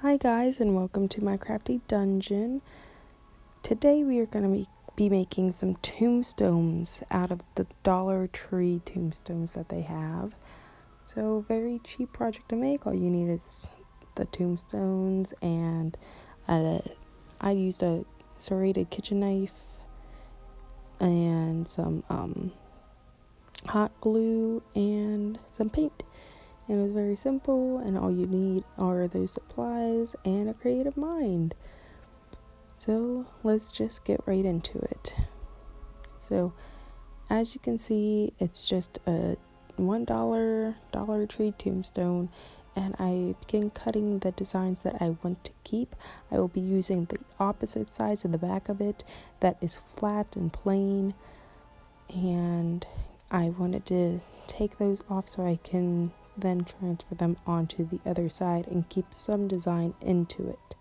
Hi guys, and welcome to my crafty dungeon. Today we are going to be making some tombstones out of the Dollar Tree tombstones that they have. So very cheap project to make. All you need is the tombstones and I used a serrated kitchen knife and some hot glue and some paint. And it was very simple, and all you need are those supplies and a creative mind. So let's just get right into it. So as you can see, it's just a $1 Dollar Tree tombstone, and I begin cutting the designs that I want to keep. I will be using the opposite sides of the back of it that is flat and plain, and I wanted to take those off so I can then transfer them onto the other side and keep some design into it.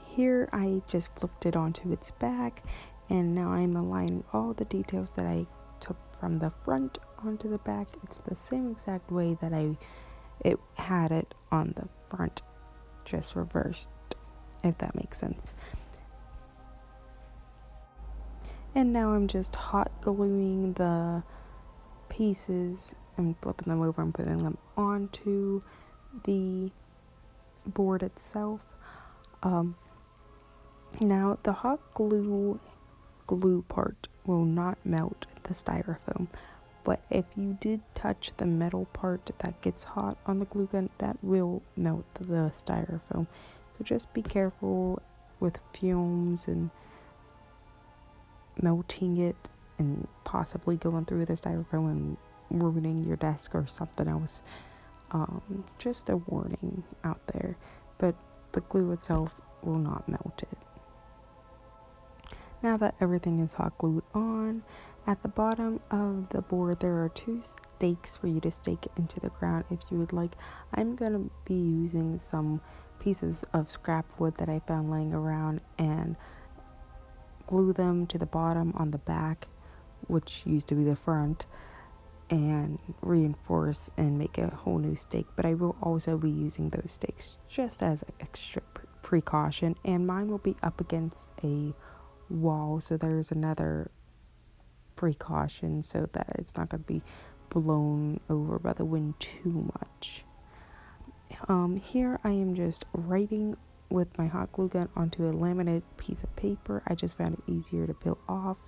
Here I just flipped it onto its back, and now I'm aligning all the details that I took from the front onto the back. It's the same exact way that it had it on the front, just reversed, if that makes sense. And now I'm just hot gluing the pieces and flipping them over and putting them onto the board itself. Now the hot glue part will not melt the styrofoam, but if you did touch the metal part that gets hot on the glue gun, that will melt the styrofoam. So just be careful with fumes and melting it and possibly going through the styrofoam and ruining your desk or something else. Just a warning out there, but the glue itself will not melt it. Now that everything is hot glued on, at the bottom of the board there are 2 stakes for you to stake it into the ground if you would like. I'm going to be using some pieces of scrap wood that I found laying around and glue them to the bottom on the back, which used to be the front, and reinforce and make a whole new stake. But I will also be using those stakes just as an extra precaution, and mine will be up against a wall, so there's another precaution so that it's not going to be blown over by the wind too much. Here I am just writing with my hot glue gun onto a laminated piece of paper. I just found it easier to peel off,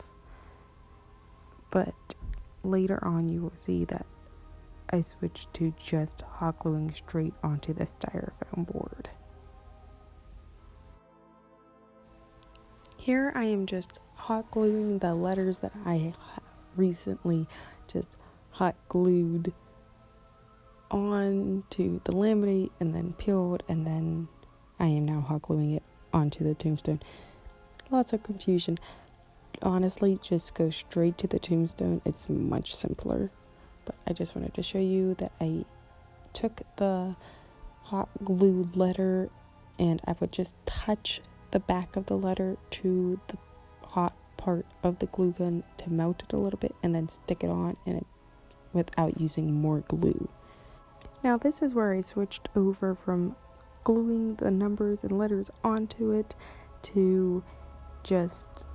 but later on you will see that I switched to just hot gluing straight onto the styrofoam board. Here I am just hot gluing the letters that I recently just hot glued onto the laminate and then peeled, and then I am now hot gluing it onto the tombstone. Lots of confusion. Honestly, just go straight to the tombstone. It's much simpler. But I just wanted to show you that I took the hot glued letter and I would just touch the back of the letter to the hot part of the glue gun to melt it a little bit and then stick it on without using more glue. Now this is where I switched over from gluing the numbers and letters onto it to just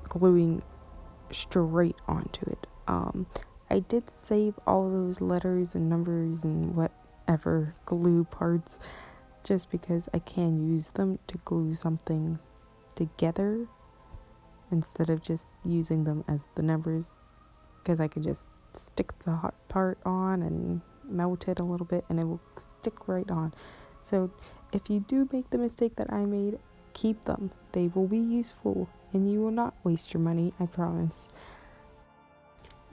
gluing straight onto it. I did save all those letters and numbers and whatever glue parts just because I can use them to glue something together instead of just using them as the numbers, because I could just stick the hot part on and melt it a little bit and it will stick right on. So if you do make the mistake that I made, keep them. They will be useful and you will not waste your money, I promise.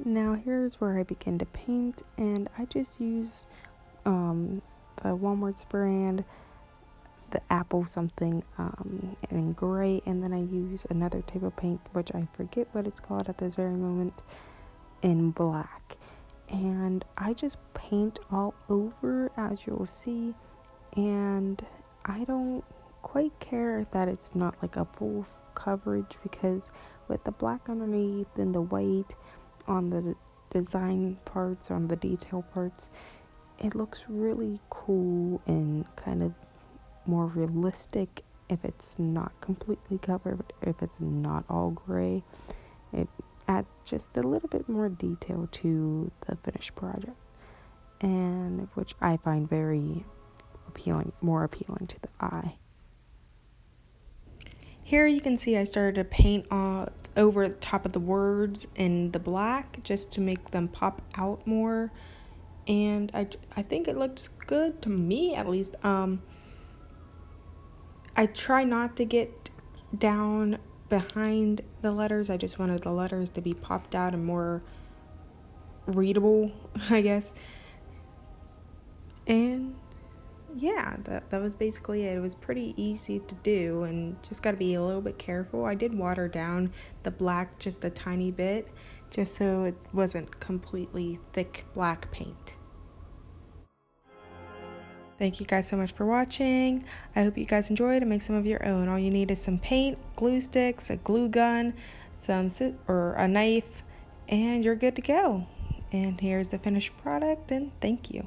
Now here's where I begin to paint, and I just use the Walmart brand, the apple something in gray, and then I use another type of paint which I forget what it's called at this very moment, in black. And I just paint all over, as you'll see, and I don't quite care that it's not like a full coverage, because with the black underneath and the white on the design parts, on the detail parts, it looks really cool and kind of more realistic if it's not completely covered, if it's not all gray. It adds just a little bit more detail to the finished project, and which I find very appealing, more appealing to the eye. Here you can see I started to paint over the top of the words in the black just to make them pop out more, and I think it looks good to me, at least. I try not to get down behind the letters. I just wanted the letters to be popped out and more readable, I guess. And yeah, that was basically it. It was pretty easy to do, and just got to be a little bit careful. I did water down the black just a tiny bit, just so it wasn't completely thick black paint. Thank you guys so much for watching. I hope you guys enjoyed and make some of your own. All you need is some paint, glue sticks, a glue gun, or a knife, and you're good to go. And here's the finished product, and thank you.